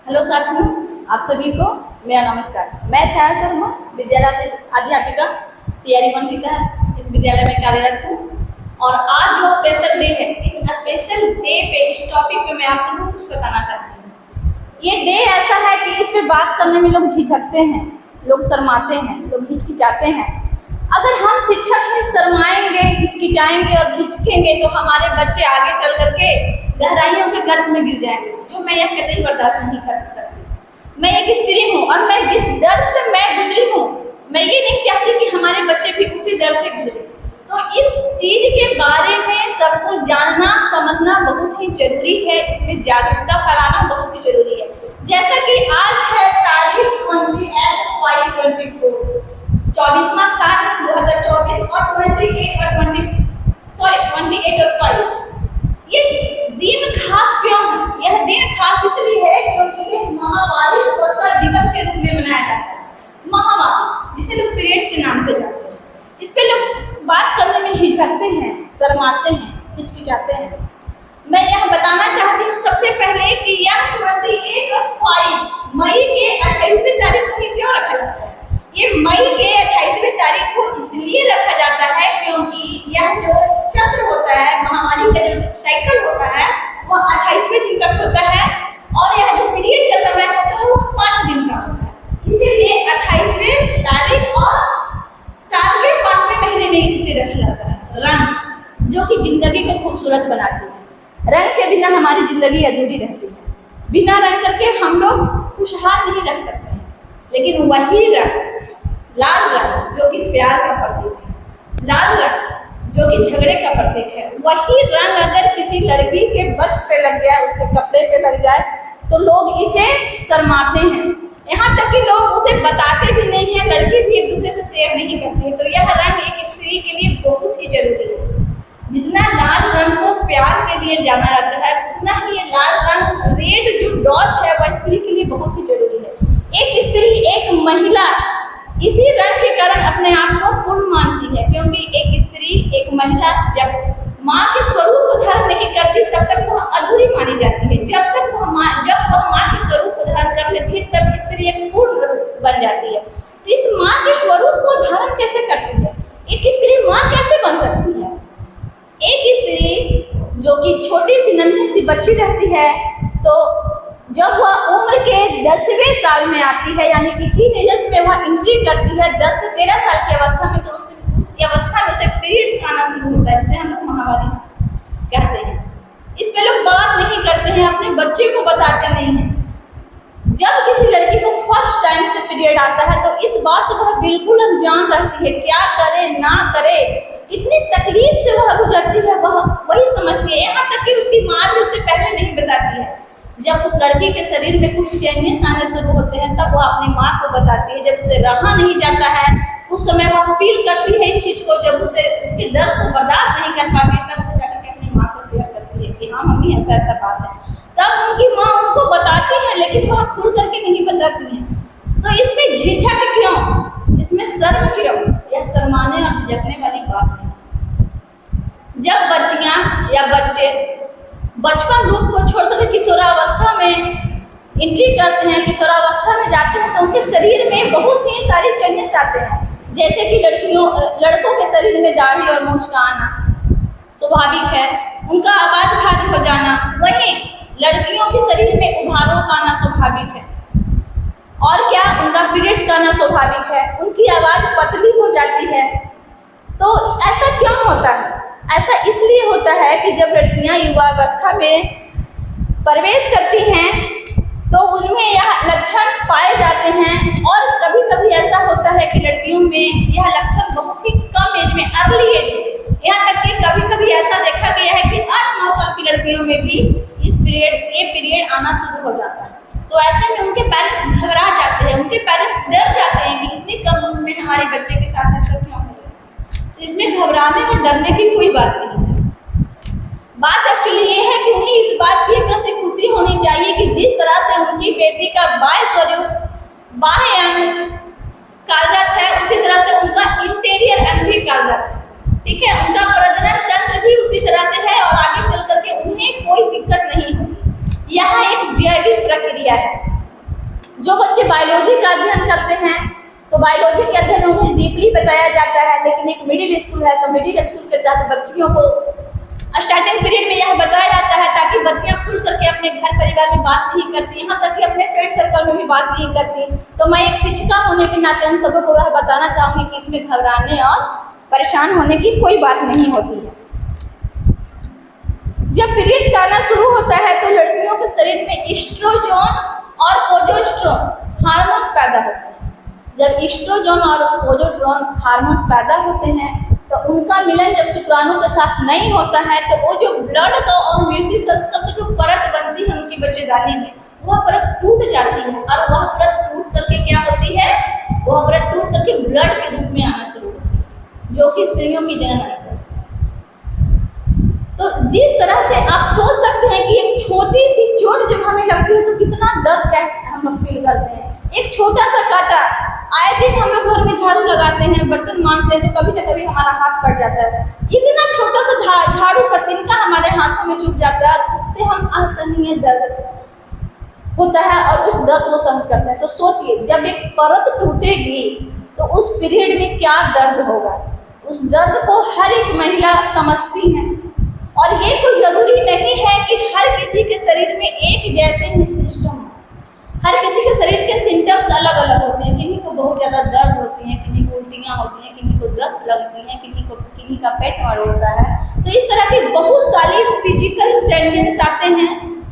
Hello साथियों, आप सभी को मेरा नमस्कार। मैं छाया शर्मा, विद्यालय अध्यापिका TR1 के तहत इस विद्यालय में कार्यरत हूँ। और आज जो स्पेशल डे है, इस स्पेशल डे पे, इस टॉपिक पे मैं आप सबको कुछ बताना चाहती हूँ। ये डे ऐसा है कि इस पे बात करने में लोग झिझकते हैं, लोग शर्माते हैं, लोग हिचकिचाते हैं। अगर हम शिक्षक ही शर्माएंगे, हिचकिचाएंगे और झिझकेंगे तो हमारे बच्चे आगे चल करके गहराइयों के गर्त में गिर जाएंगे, जो मैं यह कतई बर्दाश्त नहीं कर सकती। मैं एक स्त्री हूँ और मैं जिस दर्द से मैं गुजरी हूँ, मैं ये नहीं चाहती कि हमारे बच्चे भी उसी दर्द से गुजरे। तो इस चीज के बारे में सबको जानना समझना बहुत ही जरूरी है, इसमें जागरूकता फैलाना बहुत ही जरूरी है। जैसा कि आज है तारीख 28/5/24, 24वां साल 2024 और 28 और 5। ये दिन खास क्यों है? यह दिन खास इसलिए है क्योंकि ये महामारी स्वच्छता दिवस के रूप में मनाया जाता है। महामारी, जिसे लोग पीरियड्स के नाम से जानते हैं, इस पे लोग बात करने में हिचकते हैं, शर्माते हैं, हिचकिचाते हैं। मैं यह बताना चाहती हूँ सबसे पहले कि यह 28 और 5 मई के 28वीं तारीख को ही क्यों रखा जाता है। ये मई के 28वीं तारीख को इसलिए रखा जाता है क्योंकि यह जो चक्र होता है, महामारी का जो साइकिल होता है, वो 28वें दिन तक होता है और यह जो पीरियड का समय होता है वो 5 दिन का होता है। इसीलिए 28वें तारीख और साल के 5वें महीने में इसे रखा जाता है। रंग, जो कि जिंदगी को खूबसूरत बनाती है। रंग के बिना हमारी जिंदगी अधूरी रहती है। बिना रंग करके हम लोग खुशहाल नहीं रख सकते हैं। लेकिन वही रंग, लाल रंग, जो कि प्यार का प्रतीक है, लाल रंग जो कि झगड़े का प्रतीक है, वही रंग अगर किसी लड़की के वस्त्र पे लग जाए, उसके कपड़े पे लग जाए, तो लोग इसे शर्माते हैं। यहाँ तक कि लोग उसे बताते भी नहीं है, लड़की भी एक दूसरे से शेयर नहीं करती है। तो यह रंग एक स्त्री के लिए बहुत ही जरूरी है। जितना लाल रंग को प्यार के लिए जाना जाता है, उतना ही ये लाल रंग, रेड जो डॉट है, वह स्त्री के लिए बहुत ही जरूरी है। एक स्त्री, एक महिला इसी रंग के कारण अपने आप को पूर्ण मानती है, क्योंकि एक स्त्री, एक महिला जब माँ के स्वरूप को धारण नहीं करती तब तक वह अधूरी मानी जाती है। जब वह माँ के स्वरूप को धारण कर लेती है तब स्त्री एक पूर्ण बन जाती है। तो इस माँ के स्वरूप को धारण कैसे करती है? एक स्त्री माँ कैसे बन सकती है? एक स्त्री जो कि छोटी सी नन्ही सी बच्ची रहती है, तो जब वह उम्र के 10वें साल में आती है, यानी कि टीनेजर्स में वह एंट्री करती है, 10 से 13 साल की अवस्था में, तो उस अवस्था में उसे पीरियड्स आना शुरू होता है, जिसे हम लोग महामारी कहते हैं। इस पे लोग बात नहीं करते हैं, अपने बच्चे को बताते नहीं हैं। जब किसी लड़की को फर्स्ट टाइम से पीरियड आता है तो इस बात से वह बिल्कुल अनजान रहती है, क्या करे ना करे, कितनी तकलीफ से वह गुजरती है, वह वही समझती है। यहाँ तक कि उसकी माँ भी उसे पहले नहीं बताती है। जब उस लड़की के शरीर में कुछ चेंजेस आने शुरू होते हैं तब वह अपनी माँ को बताती है। जब उसे रहा नहीं जाता है, उस समय वह फील करती है इस चीज़ को, जब उसे उसके दर्द को बर्दाश्त नहीं कर पाती तब वो जाकर के अपनी माँ को शेयर करती है कि हाँ मम्मी ऐसा ऐसा बात है। तब उनकी माँ उनको बताती है, लेकिन वह खुल करके नहीं बताती हैं। तो इसमें झिझक क्यों, इसमें शर्म क्यों? यह शर्माने और झिझकने वाली बात है। जब बच्चियाँ या बच्चे बचपन रूप को छोड़कर किशोरावस्था में एंट्री करते हैं, किशोरावस्था में जाते हैं, तो उनके शरीर में बहुत ही सारी चेंजेस आते हैं। जैसे कि लड़कों के शरीर में दाढ़ी और मूंछ का आना स्वाभाविक है, उनका आवाज भारी हो जाना। वहीं लड़कियों के शरीर में उभारों का आना स्वाभाविक है। और क्या, उनका पीरियड्स का आना स्वाभाविक है, उनकी आवाज पतली हो जाती है। तो ऐसा क्यों होता है? ऐसा इसलिए होता है कि जब लड़कियां युवावस्था में प्रवेश करती हैं तो उनमें यह लक्षण पाए जाते हैं। और कभी कभी ऐसा होता है कि लड़कियों में यह लक्षण बहुत ही कम एज में, अर्ली एज में, यहाँ तक कि कभी कभी ऐसा देखा गया है कि 8-9 साल की लड़कियों में भी ये पीरियड आना शुरू हो जाता है। तो ऐसे में उनके पेरेंट्स घबरा जाते हैं, उनके पेरेंट्स डर जाते हैं कि इतनी कम उम्र में हमारे बच्चे के साथ ऐसा क्यों हो रहा है। तो इसमें घबराने और डरने की कोई बात नहीं है। बात एक्चुअली ये है कि उन्हें इस बात की एक तरह से खुशी होनी चाहिए कि जिस तरह से उनकी बेटी का बाह्य स्वरूप, बाह्य अंग कार्यरत है, उसी तरह से उनका इंटीरियर अंग भी कार्यरत है। ठीक है, उनका प्रजनन तंत्र भी उसी तरह से है और आगे चल करके उन्हें कोई दिक्कत नहीं होगी। यह एक जैविक प्रक्रिया है। जो बच्चे बायोलॉजी का अध्ययन करते हैं तो बायोलॉजी के अध्ययन में उन्हें डीपली बताया जाता है, लेकिन एक मिडिल स्कूल है तो मिडिल स्कूल के तहत बच्चियों को स्टार्टिंग पीरियड में यह बताया जाता है ताकि बच्चियां खुल करके अपने घर परिवार में बात नहीं करती, यहाँ तक कि अपने फ्रेंड सर्कल में भी बात नहीं करती। तो मैं एक शिक्षिका होने के नाते उन सबको को यह बताना चाहूँगी कि इसमें घबराने और परेशान होने की कोई बात नहीं होती है। जब पीरियड्स का आना शुरू होता है तो लड़कियों के शरीर में एस्ट्रोजन और प्रोजेस्टेरोन हार्मोन्स पैदा होते हैं। जब एस्ट्रोजन और प्रोजेस्टेरोन हार्मोन्स पैदा होते हैं तो उनका मिलन जब शुक्राणु के साथ नहीं होता है तो वो जो ब्लड का और म्यूसिसल्स का जो परत बनती है उनकी बच्चेदानी में, वह परत टूट जाती है और वह परत टूट करके क्या होती है, वह परत टूट करके ब्लड के रूप में आना शुरू होती है, जो कि स्त्रियों में जनन अवसर। तो जिस तरह से आप सोच सकते हैं कि एक छोटी सी चोट जब हमें लगती है तो कितना दर्द हम लोग फील करते हैं। एक छोटा सा काटा, आए दिन हम लोग घर में झाड़ू लगाते हैं, बर्तन मांजते हैं तो कभी न कभी हमारा हाथ कट जाता है। इतना छोटा सा झाड़ू का तिनका हमारे हाथों में चुभ जाता है, उससे हम असहनीय दर्द होता है और उस दर्द को सहन करते हैं। तो सोचिए जब एक परत टूटेगी तो उस पीरियड में क्या दर्द होगा। उस दर्द को हर एक महिला समझती है और ये कोई जरूरी नहीं है कि हर किसी के शरीर में एक जैसे ही सिस्टम हो। हर किसी के शरीर के सिम्टम्स अलग अलग होते हैं। किन्हीं को बहुत ज़्यादा दर्द होती है, किन्हीं को उल्टियाँ होती हैं, किन्हीं को दस्त लगती हैं, किन्हीं का पेट मरोड़ता है। तो इस तरह की बहुत सारी फिजिकल चैलेंजेस आते हैं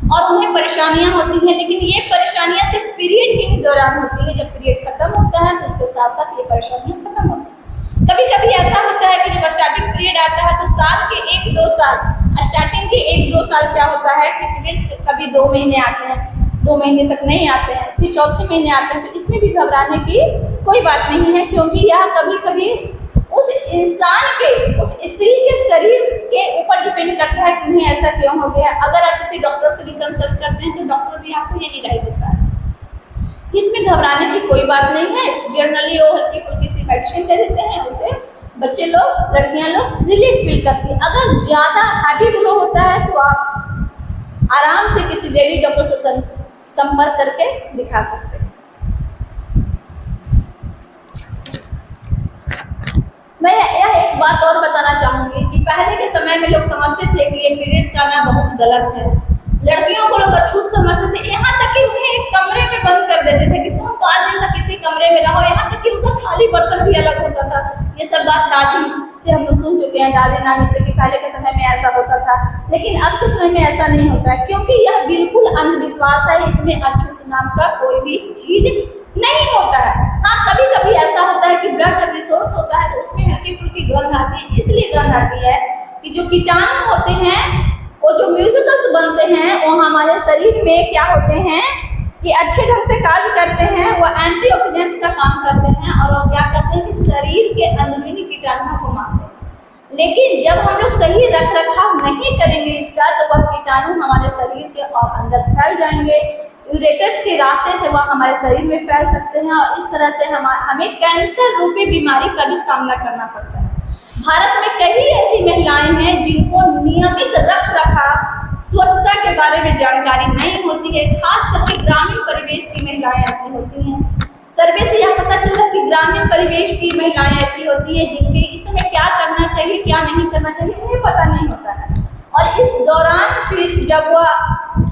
और उन्हें परेशानियां होती हैं, लेकिन ये परेशानियां सिर्फ पीरियड के ही दौरान होती है। जब पीरियड खत्म होता है तो उसके साथ साथ ये परेशानियां खत्म होती हैं। कभी कभी ऐसा होता है कि जब स्टार्टिंग पीरियड आता है तो साल के 1-2 साल, स्टार्टिंग के 1-2 साल क्या होता है कि पीरियड्स कभी 2 महीने आते हैं, 2 महीने तक नहीं आते हैं, फिर चौथे महीने आते हैं। तो इसमें भी घबराने की कोई बात नहीं है, क्योंकि यह कभी कभी उस इंसान के, उस स्त्री के शरीर के ऊपर डिपेंड करता है कि उन्हें ऐसा क्यों हो गया। अगर आप किसी डॉक्टर से भी कंसल्ट करते हैं तो डॉक्टर भी आपको यही राय देता है। इसमें घबराने की कोई बात नहीं है। जनरली वो हल्की फुल्की सी मेडिसिन दे देते हैं, उसे बच्चे लोग, लड़कियां लोग रिलीफ फील करती है। अगर ज़्यादा हैवी ग्लो होता है तो आप आराम से किसी लेडी डॉक्टर से संपर्क करके दिखा सकते हैं। मैं यह एक बात और बताना चाहूँगी कि पहले के समय में लोग समझते थे कि ये पीरियड्स का आना बहुत गलत है। लड़कियों को लोग अछूत समझते थे, यहाँ तक कि उन्हें एक कमरे में बंद कर देते थे कि तुम 5 दिन तक किसी कमरे में रहो। यहाँ तक कि उनका थाली बर्तन भी अलग होता था। ये सब बात दादी से हम लोग सुन चुके हैं, दादी नानी से, कि पहले के समय में ऐसा होता था। लेकिन अब के समय में ऐसा नहीं होता है, क्योंकि यह बिल्कुल अंधविश्वास है। इसमें अछूत नाम का कोई भी चीज नहीं होता है। हाँ, कभी कभी ऐसा होता है कि ब्लड जब रिसोर्स होता है तो उसमें हल्की फुल्की गंध आती है। इसलिए गंध आती है कि जो कीटाणु होते हैं, वो जो म्यूसिकल्स बनते हैं, वो हमारे शरीर में क्या होते हैं कि अच्छे ढंग से कार्य करते हैं। वो एंटीऑक्सीडेंट्स का काम करते हैं और वो क्या करते हैं कि शरीर के अंदरूनी कीटाणुओं को मारते हैं। लेकिन जब हम लोग सही रख रखाव नहीं करेंगे इसका, तो वह कीटाणु हमारे शरीर के और अंदर फैल जाएंगे। यूरेटर्स के रास्ते से वह हमारे शरीर में फैल सकते हैं और इस तरह से हमें कैंसर रूपी बीमारी का भी सामना करना पड़ता है। भारत में कई ऐसी महिलाएं हैं जिनको नियमित रख रखाव, स्वच्छता के बारे में जानकारी नहीं होती है। खास करके ग्रामीण परिवेश की महिलाएं ऐसी होती हैं। सर्वे से यह पता चला कि ग्रामीण परिवेश की महिलाएं ऐसी होती हैं जिनके इस समय क्या करना चाहिए, क्या नहीं करना चाहिए, उन्हें पता नहीं होता है। और इस दौरान फिर जब वह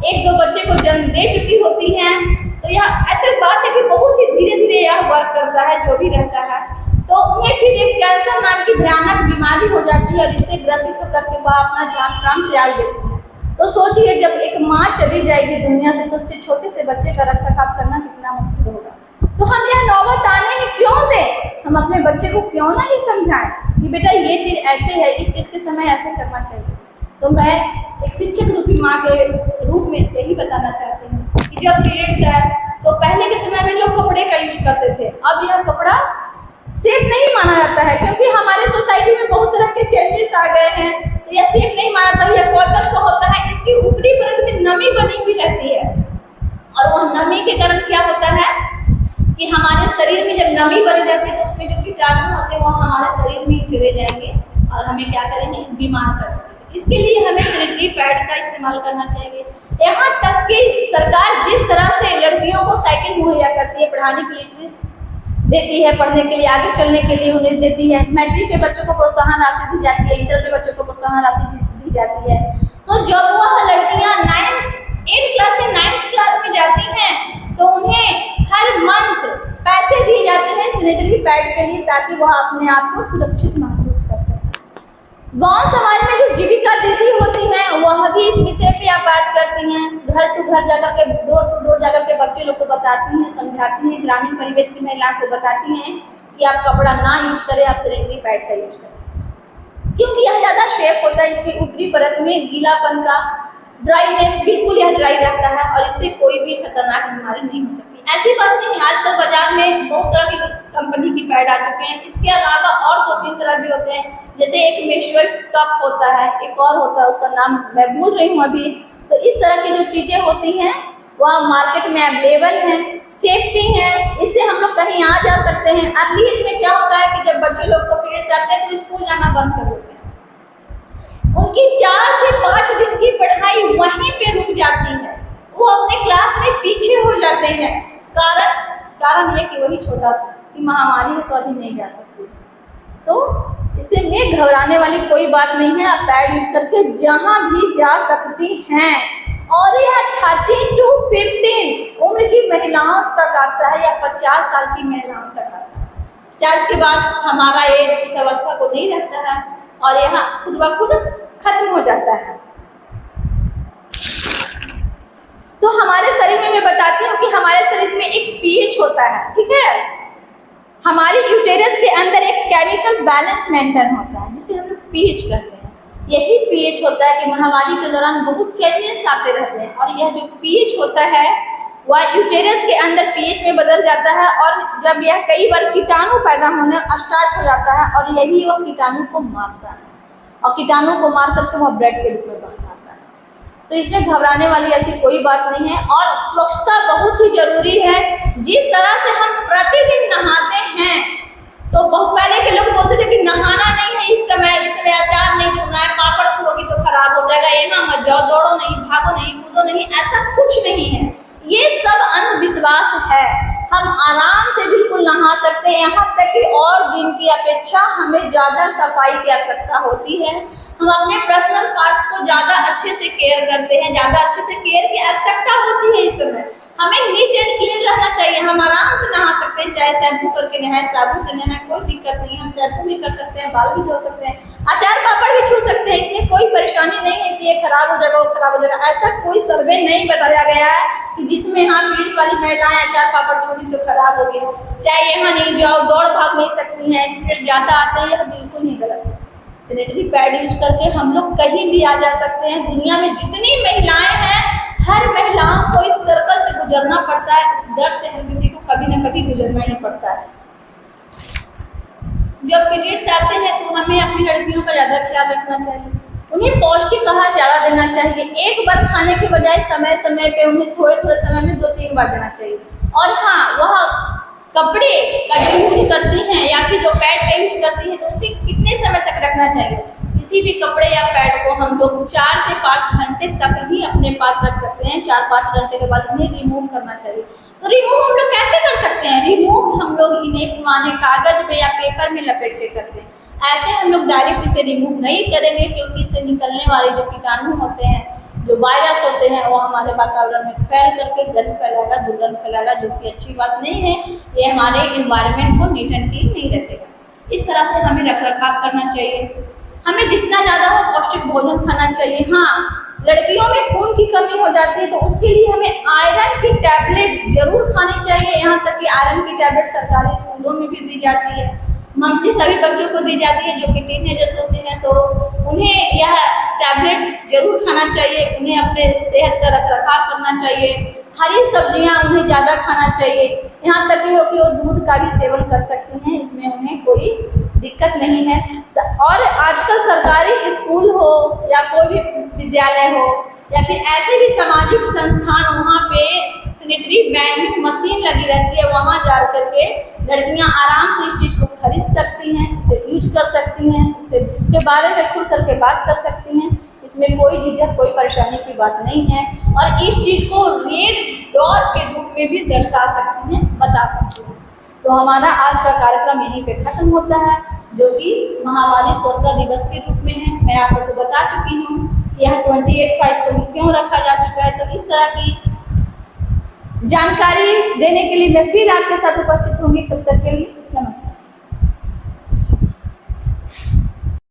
1-2 बच्चे को जन्म दे चुकी होती हैं तो यह ऐसी बात है कि बहुत ही धीरे धीरे यह वर्क करता है, जो भी रहता है। तो उन्हें फिर एक कैंसर नाम की भयानक बीमारी हो जाती है और इससे ग्रसित होकर के वह अपना जान प्राण त्याग देती है। तो सोचिए, जब एक माँ चली जाएगी दुनिया से तो उसके छोटे से बच्चे का रख रखाव करना कितना मुश्किल होगा। तो हम यह नौबत आने ही क्यों दें? हम अपने बच्चे को क्यों ना ही समझाएं कि बेटा ये चीज़ ऐसे है, इस चीज़ के समय ऐसे करना चाहिए। तो मैं एक शिक्षक रूपी माँ के रूप में यही बताना चाहती हूँ कि जब पीरियड्स है तो पहले के समय में लोग कपड़े का यूज करते थे। अब यह कपड़ा सेफ नहीं माना जाता है, क्योंकि हमारे सोसाइटी में बहुत तरह के चेंजेस आ गए हैं। तो यह सेफ नहीं माना जाता। यह कॉटन का होता है, इसकी ऊपरी परत में नमी बनी हुई रहती है और वह नमी के कारण क्या होता है कि हमारे शरीर में जब नमी बनी रहती है तो उसमें जो कीटाणु होते हैं वो हमारे शरीर में चले जाएंगे और हमें क्या करेंगे, बीमार कर देंगे। इसके लिए हमें सैनिटरी पैड का इस्तेमाल करना चाहिए। यहाँ तक कि सरकार जिस तरह से लड़कियों को साइकिल मुहैया करती है, पढ़ाने के लिए फीस देती है, पढ़ने के लिए आगे चलने के लिए उन्हें देती है। मैट्रिक के बच्चों को प्रोत्साहन राशि दी जाती है, इंटर के बच्चों को प्रोत्साहन राशि दी जाती है। तो जब वह लड़कियां 8th क्लास से 9th क्लास में जाती हैं तो उन्हें हर मंथ पैसे दिए जाते हैं सैनिटरी पैड के लिए, ताकि वह अपने आप को सुरक्षित महसूस कर सके। गांव समाज में जो जीविका दीदी होती हैं वह भी इस विषय पे आप बात करती हैं, घर टू घर जाकर के, डोर टू डोर जाकर के बच्चे लोग को बताती हैं, समझाती हैं, ग्रामीण परिवेश की महिलाओं को बताती हैं कि आप कपड़ा ना यूज करें, आप सैनिटरी पैड का यूज करें, क्योंकि यह ज़्यादा शेप होता है, इसकी ऊपरी परत में गीलापन का ड्राईनेस, बिल्कुल यह ड्राई रहता है और इससे कोई भी खतरनाक बीमारी नहीं हो सकती। ऐसी बात नहीं, आजकल बाजार में बहुत तरह की कंपनी की पैड आ चुके हैं। इसके अलावा और 2-3 तरह के होते हैं, जैसे एक मेश्योर्स कप होता है, एक और होता है, उसका नाम मैं भूल रही हूँ अभी। तो इस तरह की जो चीज़ें होती हैं वह मार्केट में अवेलेबल हैं, सेफ्टी है, इससे हम लोग कहीं आ जा सकते हैं। अर्ली एज में क्या होता है कि जब बच्चे लोग को पीरियड्स आते हैं तो स्कूल जाना बंद कर देते हैं, उनकी 4 से 5 दिन की पढ़ाई वहीं पे रुक जाती है, वो अपने क्लास में पीछे हो जाते हैं। कारण ये कि वही छोटा सा कि महामारी है तो अभी नहीं जा सकती। तो इससे में घबराने वाली कोई बात नहीं है, आप पैड यूज करके जहां भी जा सकती हैं। और यह 13 to 15 उम्र की महिलाओं तक आता है या 50 साल की महिलाओं तक आता है। 50 के बाद हमारा एज इस अवस्था को नहीं रहता है और यहाँ खुद ब खुद खत्म हो जाता है। तो हमारे शरीर में मैं बताती हूँ कि हमारे शरीर में एक पीएच होता है, ठीक है। हमारे यूटेरस के अंदर एक केमिकल बैलेंस मेंटेन होता है जिसे हम लोग पीएच कहते हैं। यही पीएच होता है कि महामारी के दौरान बहुत चेंजेस आते रहते हैं और यह जो पीएच होता है वह यूटेरस के अंदर पीएच में बदल जाता है और जब यह कई बार कीटाणु पैदा होने स्टार्ट हो जाता है और यही वह कीटाणु को मारता है और कीटाणु को मार करके वह ब्लड के रूप में बाहर आता है। तो इसमें घबराने वाली ऐसी कोई बात नहीं है और स्वच्छता बहुत ही जरूरी है। जिस तरह से हम प्रतिदिन नहाते हैं, तो बहुत पहले के लोग बोलते थे कि नहाना नहीं है इस समय अचार नहीं छूना है, पापड़ छूओगी तो खराब हो जाएगा, यहाँ मत जाओ, दौड़ो नहीं, भागो नहीं, कूदो नहीं, ऐसा कुछ नहीं है। ये सब अंधविश्वास है। हम आराम से बिल्कुल नहा सकते हैं, यहाँ तक कि और दिन की अपेक्षा हमें ज़्यादा सफाई की आवश्यकता होती है। हम अपने पर्सनल पार्ट को ज़्यादा अच्छे से केयर करते हैं, ज़्यादा अच्छे से केयर की आवश्यकता होती है। इस समय हमें नीट एंड क्लीन रहना चाहिए। हम आराम से नहा सकते हैं, चाहे शैम्पू करके नहाए, साबुन से नहाए, कोई दिक्कत नहीं है। हम शैम्पू भी कर सकते हैं, बाल भी धो सकते हैं, अचार पापड़ भी छू सकते हैं। इसमें कोई परेशानी नहीं है कि ये खराब हो जाएगा, वो खराब हो जाएगा। ऐसा कोई सर्वे नहीं बताया गया है कि जिसमें हाँ पीरियड्स वाली महिलाएं अचार पापड़ छोड़ी तो खराब होगी। चाहे यहाँ नहीं जाओ, दौड़ भाग नहीं सकती हैं, पीरियड्स ज़्यादा आते हैं, यह बिल्कुल ही गलत है। सैनिटरी पैड यूज करके हम लोग कहीं भी आ जा सकते हैं। दुनिया में जितनी महिलाएं हैं, हर महिलाओं को इस सर्कल से गुजरना पड़ता है। इस दर्द से हर किसी को कभी ना कभी गुजरना ही पड़ता है। जब पीरियड्स आते हैं तो हमें अपनी लड़कियों का ज़्यादा ख्याल रखना चाहिए, उन्हें पौष्टिक आहार ज़्यादा देना चाहिए। एक बार खाने के बजाय समय समय पे उन्हें थोड़े थोड़े समय में 2-3 बार देना चाहिए। और हाँ, वह कपड़े का यूज करती हैं या फिर जो पैड का यूज करती हैं तो उसे कितने समय तक रखना चाहिए। किसी भी कपड़े या पैड को हम लोग 4 से 5 घंटे तक ही अपने पास रख सकते हैं। 4-5 घंटे के बाद उन्हें रिमूव करना चाहिए। तो रिमूव हम लोग कैसे कर सकते हैं? रिमूव हम लोग इन्हें पुराने कागज पे या पेपर में लपेट के करते हैं। ऐसे हम लोग डायरेक्ट इसे रिमूव नहीं करेंगे, क्योंकि इससे निकलने वाले जो कीटाणु होते हैं, जो वायरस होते हैं, वो हमारे वातावरण में फैल करके गंद फैलाएगा, दुर्गंध फैलाएगा, जो कि अच्छी बात नहीं है। ये हमारे इन्वायरमेंट को नीट एंड क्लीन नहीं रखेगा। इस तरह से हमें रखरखाव करना चाहिए। हमें जितना ज़्यादा हो पौष्टिक भोजन खाना चाहिए। हाँ, लड़कियों में खून की कमी हो जाती है तो उसके लिए हमें आयरन की टैबलेट जरूर खानी चाहिए। यहाँ तक कि आयरन की टैबलेट सरकारी स्कूलों में भी दी जाती है, मंथली सभी बच्चों को दी जाती है जो कि टीनेजर्स होते हैं। तो उन्हें यह टैबलेट्स जरूर खाना चाहिए। उन्हें अपने सेहत का रखरखाव करना चाहिए। हरी सब्जियां उन्हें ज़्यादा खाना चाहिए। यहाँ तक कि वो दूध का भी सेवन कर सकती हैं, इसमें उन्हें कोई दिक्कत नहीं है। और आजकल सरकारी स्कूल हो या कोई भी विद्यालय हो या फिर ऐसे भी सामाजिक संस्थान, वहाँ पे सैनिटरी वेंडिंग मशीन लगी रहती है। वहाँ जा करके लड़कियाँ आराम से इस चीज़ को खरीद सकती हैं, इसे यूज कर सकती हैं, इसके बारे में खुल करके बात कर सकती हैं। इसमें कोई झिझक, कोई परेशानी की बात नहीं है। और इस चीज़ को रेड डॉट के रूप में भी दर्शा सकती हैं। बता सकती हूँ। तो हमारा आज का कार्यक्रम यहीं पे खत्म होता है, जो कि महावारी स्वच्छता दिवस के रूप में है। मैं आप लोग को बता चुकी हूँ कि यह 28/5 को क्यों रखा जा चुका है। तो इस तरह की जानकारी देने के लिए मैं फिर आपके साथ उपस्थित होंगी। तब तक के लिए नमस्कार।